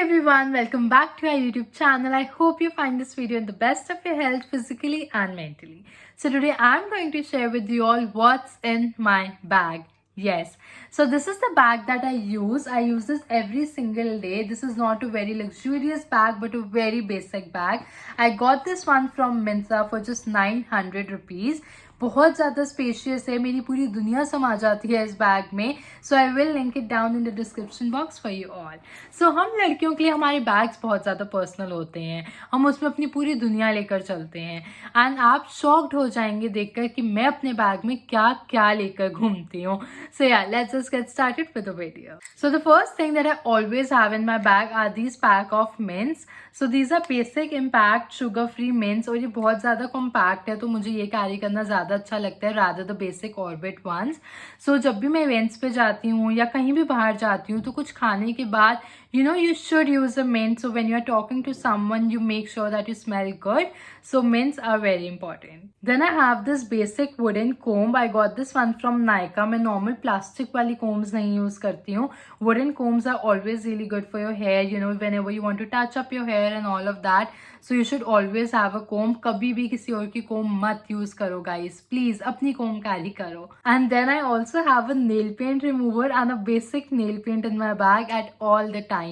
everyone, welcome back to our YouTube channel. I hope you find this video in the best of your health physically and mentally. So today I'm going to share with you all what's in my bag. Yes, so this is the bag that I use. I use this every single day. This is not a very luxurious bag but a very basic bag. I got this one from Myntra for just 900 rupees. बहुत ज़्यादा spacious है, मेरी पूरी दुनिया समा जाती है इस बैग में. So I will link it down in the description box for you all. So हम लड़कियों के लिए हमारे बैग्स बहुत ज़्यादा पर्सनल होते हैं. हम उसमें अपनी पूरी दुनिया लेकर चलते हैं. एंड आप शॉक्ड हो जाएंगे देखकर कि मैं अपने बैग में क्या क्या लेकर घूमती हूँ. So yeah let's just get started with the video. So the first thing that I always have in my bag are these pack of mints. So these are basic impact sugar free mints. और ये बहुत ज़्यादा compact है तो मुझे ये carry करना ज़्यादा अच्छा लगता है rather the basic orbit ones. So जब भी मैं इवेंट्स पे जाती हूँ या कहीं भी बाहर जाती हूँ तो कुछ खाने के बाद you should use a mint. So when you're talking to someone, you make sure that you smell good. So mints are very important. Then I have this basic wooden comb. I got this one from Nykaa. मैं normal plastic वाली combs नहीं use करती हूँ. Wooden combs are always really good for your hair. Whenever you want to touch up your hair and all of that. So you should always have a comb. कभी भी किसी और की comb मत use करो guys. Please अपनी comb carry करो. And then I also have a nail paint remover and a basic nail paint in my bag at all the time.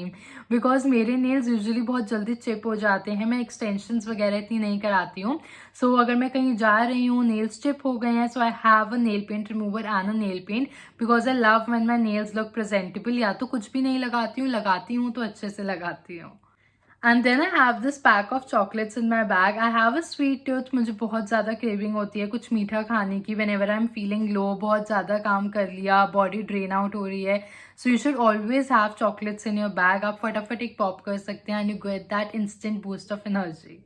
Because मेरे नेल्स यूजुअली बहुत जल्दी चिप हो जाते हैं. मैं एक्सटेंशंस वगैरह इतनी नहीं कराती हूँ. सो अगर मैं कहीं जा रही हूँ, नेल्स चिप हो गए हैं, so I have a nail paint remover and a nail paint because I love when my nails look presentable. या तो कुछ भी नहीं लगाती हूँ तो अच्छे से लगाती हूँ. And then I have this pack of chocolates in my bag. I have a sweet tooth. मुझे बहुत ज़्यादा क्रेविंग होती है कुछ मीठा खाने की. When ever I am feeling low, बहुत ज़्यादा काम कर लिया, बॉडी ड्रेन आउट हो रही है. So you should always have chocolates in your bag. आप फटाफट एक पॉप कर सकते हैं and you get that instant boost of energy.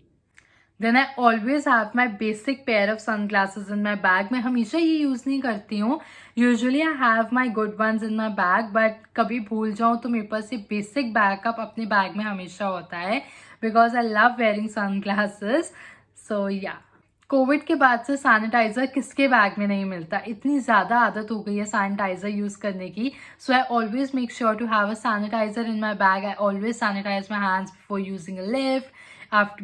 Then I always have my basic pair of sunglasses in my bag. मैं हमेशा ये use नहीं करती हूँ. Usually I have my good ones in my bag but कभी भूल जाऊँ तो मेरे पास ये बेसिक बैकअप अपने बैग में हमेशा होता है because I love wearing sunglasses. So या कोविड के बाद से सैनिटाइजर किसके बैग में नहीं मिलता. इतनी ज़्यादा आदत हो गई है सैनिटाइजर यूज़ करने की. So I always make sure to have a sanitiser in my bag. I always sanitise my hands before using a lift,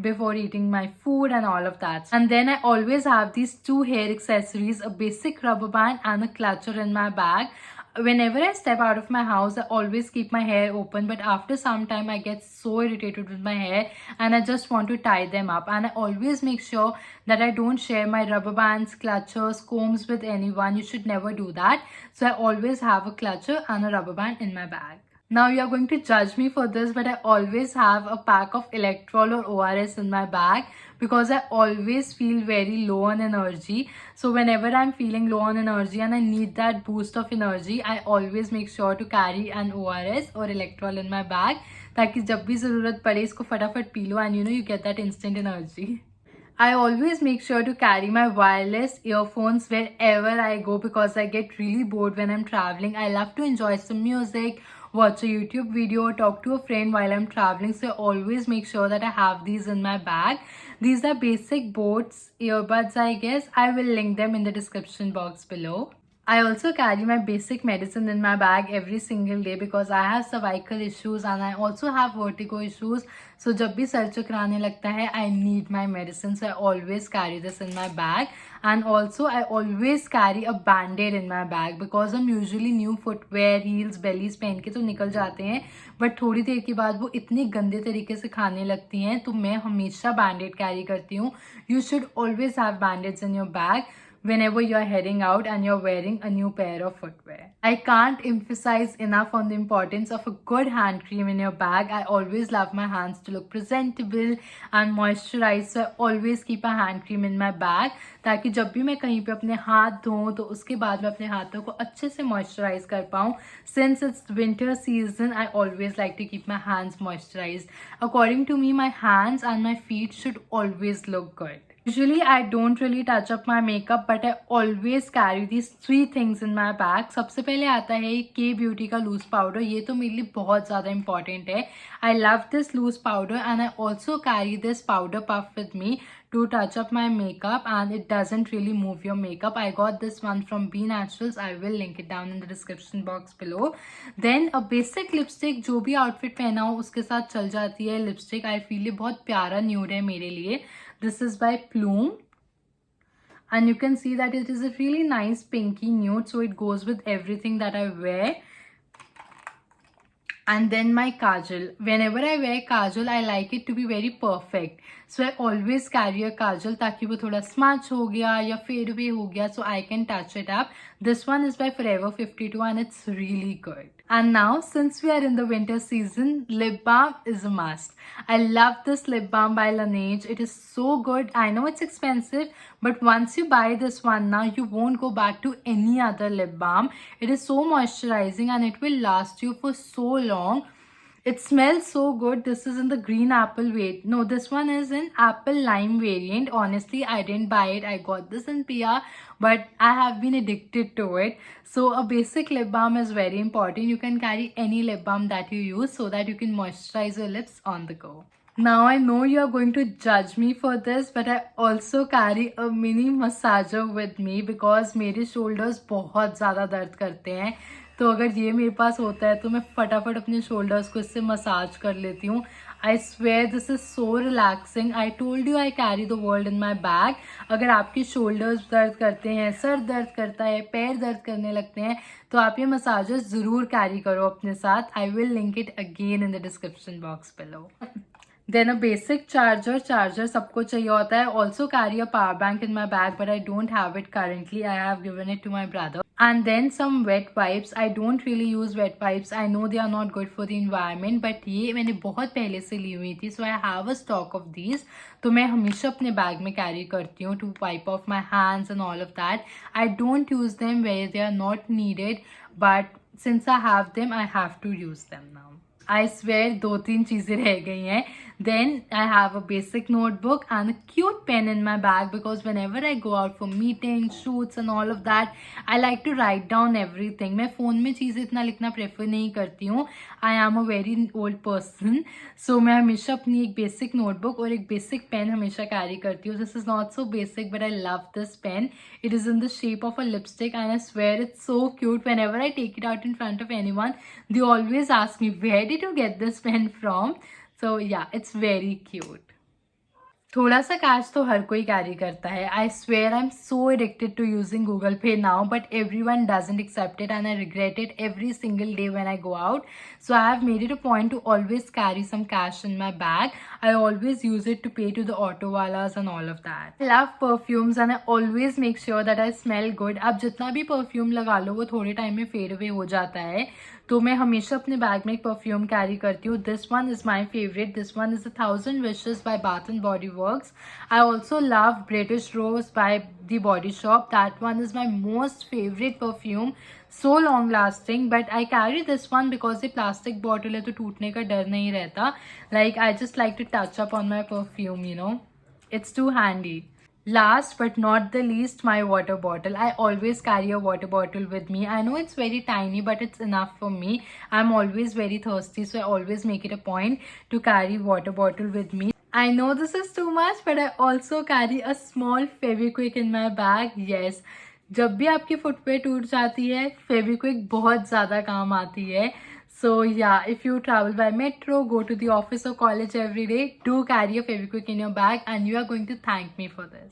before eating my food and all of that. And then I always have these two hair accessories, a basic rubber band and a clutcher in my bag. Whenever I step out of my house, I always keep my hair open, but after some time I get so irritated with my hair and I just want to tie them up. And I always make sure that I don't share my rubber bands, clutchers, combs with anyone. You should never do that. So I always have a clutcher and a rubber band in my bag. Now you are going to judge me for this, but I always have a pack of Electrol or ORS in my bag because I always feel very low on energy. So whenever I'm feeling low on energy and I need that boost of energy, I always make sure to carry an ORS or Electrol in my bag ताकि जब भी ज़रूरत पड़े इसको फटाफट P low and you get that instant energy. I always make sure to carry my wireless earphones wherever I go because I get really bored when I'm traveling. I love to enjoy some music, watch a YouTube video, talk to a friend while I'm traveling. So I always make sure that I have these in my bag. These are basic Boats earbuds, I guess. I will link them in the description box below. I also carry my basic medicine in my bag every single day because I have cervical issues and I also have vertigo issues. So जब भी sir चकराने लगता है, I need my medicine. So I always carry this in my bag. And also I always carry a band-aid in my bag because हम usually new footwear, heels, bellies पहन के तो निकल जाते हैं. बट थोड़ी देर के बाद वो इतने गंदे तरीके से खाने लगती हैं तो मैं हमेशा बैंडेड कैरी करती हूँ. You should always have band-aids in your bag whenever you're heading out and you're wearing a new pair of footwear. I can't emphasize enough on the importance of a good hand cream in your bag. I always love my hands to look presentable and moisturized, so I always keep a hand cream in my bag ताकि जब भी मैं कहीं पे अपने हाथ धोऊं तो उसके बाद मैं अपने हाथों को अच्छे से moisturize कर पाऊँ. Since it's winter season, I always like to keep my hands moisturized. According to me, my hands and my feet should always look good. Usually, I don't really touch up my makeup, but I always carry these 3 things in my bag. सबसे पहले आता है के beauty का loose powder. ये तो मेरे लिए बहुत ज़्यादा इंपॉर्टेंट है. I love this loose powder and I also carry this powder puff with me to touch up my makeup, and it doesn't really move your makeup. I got this one from Be Naturals. I will link it down in the description box below. Then a basic lipstick, जो भी outfit पहना हो उसके साथ चल जाती है lipstick. I feel ये बहुत प्यारा nude है मेरे लिए. This is by Plume. And you can see that it is a really nice pinky nude. So it goes with everything that I wear. And then my kajal. Whenever I wear kajal, I like it to be very perfect. So I always carry a kajal ताकि वो थोड़ा smudge हो गया या fade away हो गया, so I can touch it up. This one is by Forever 52 and it's really good. And now, since we are in the winter season, lip balm is a must. I love this lip balm by Laneige. It is so good. I know it's expensive, but once you buy this one now, you won't go back to any other lip balm. It is so moisturizing and it will last you for so long. It smells so good. This is in the green apple variant. No, this one is in apple lime variant. Honestly, I didn't buy it. I got this in PR, but I have been addicted to it. So a basic lip balm is very important. You can carry any lip balm that you use so that you can moisturize your lips on the go. Now I know you are going to judge me for this, but I also carry a mini massager with me because मेरे shoulders बहुत ज़्यादा दर्द करते हैं. तो अगर ये मेरे पास होता है तो मैं फटाफट अपने shoulders को इससे मसाज कर लेती हूँ. I swear this is so relaxing. I told you I carry the world in my bag. अगर आपके shoulders दर्द करते हैं, सर दर्द करता है, पैर दर्द करने लगते हैं, तो आप ये massager ज़रूर carry करो अपने साथ. I will link it again in the description box below. Then a basic charger सबको चाहिए होता है. Also carry a power bank in my bag, but I don't have it currently. I have given it to my brother. And then some wet wipes. I don't really use wet wipes. I know they are not good for the environment, but ये मैंने बहुत पहले से ली हुई थी. So I have a stock of these. तो मैं हमेशा अपने बैग में कैरी करती हूँ to wipe off my hands and all of that. I don't use them where they are not needed, but since I have them, I have to use them now. I swear 2-3 चीज़ें रह गई हैं. Then I have a basic notebook and a cute pen in my bag because whenever I go out for meetings, shoots and all of that, I like to write down everything. मैं phone में चीज़ें इतना लिखना prefer नहीं करती हूँ. I am a very old person. So मैं हमेशा अपनी एक basic notebook और एक basic pen हमेशा carry करती हूँ. This is not so basic, but I love this pen. It is in the shape of a lipstick and I swear it's so cute. Whenever I take it out in front of anyone, they always ask me, where did you get this pen from? So yeah, it's very cute. थोड़ा सा cash तो हर कोई carry करता है. I swear I am so addicted to using Google Pay now, but everyone doesn't accept it and I regret it every single day when I go out. So I have made it a point to always carry some cash in my bag. I always use it to pay to the auto walas and all of that. I love perfumes and I always make sure that I smell good. आप जितना भी perfume लगा लो वो थोड़े time में fade away हो जाता है. तो मैं हमेशा अपने बैग में एक परफ्यूम कैरी करती हूँ. This one is my favourite. This one is 1000 Wishes by Bath and Body Works. I also love British Rose by The Body Shop. That one is my most favorite perfume. So long lasting, but I carry this one because ये plastic bottle है तो टूटने का डर नहीं रहता. Like I just like to touch up on my perfume, you know. It's too handy. Last but not the least, my water bottle. I always carry a water bottle with me. I know it's very tiny, but it's enough for me. I'm always very thirsty, so I always make it a point to carry water bottle with me. I know this is too much, but I also carry a small Fevikwik in my bag. Yes, जब भी आपकी footwear टूट जाती है, फेविक्विक बहुत ज़्यादा काम आती है. So yeah, if you travel by metro, go to the office or college every day, do carry a Fevikwik in your bag and you are going to thank me for this.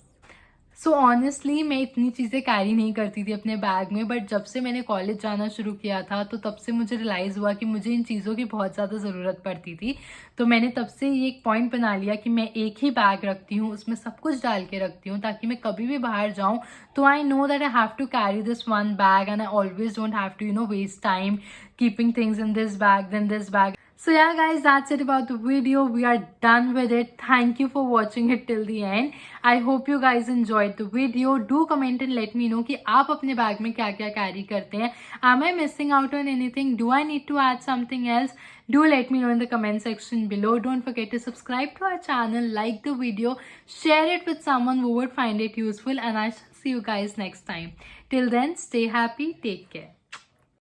So honestly मैं इतनी चीज़ें carry नहीं करती थी अपने bag में, but जब से मैंने कॉलेज जाना शुरू किया था तो तब से मुझे रियलाइज़ हुआ कि मुझे इन चीज़ों की बहुत ज़्यादा ज़रूरत पड़ती थी. तो मैंने तब से ये एक पॉइंट बना लिया कि मैं एक ही बैग रखती हूँ, उसमें सब कुछ डाल के रखती हूँ ताकि मैं कभी भी बाहर जाऊँ तो I know that I have to carry this one bag and I always don't have to waste time keeping things in this bag then this bag. So yeah guys, that's it about the video. We are done with it. Thank you for watching it till the end. I hope you guys enjoyed the video. Do comment and let me know कि आप अपने bag में क्या क्या carry करते हैं. Am I missing out on anything? Do I need to add something else? Do let me know in the comment section below. Don't forget to subscribe to our channel, like the video, share it with someone who would find it useful, and I shall see you guys next time. Till then, stay happy, take care.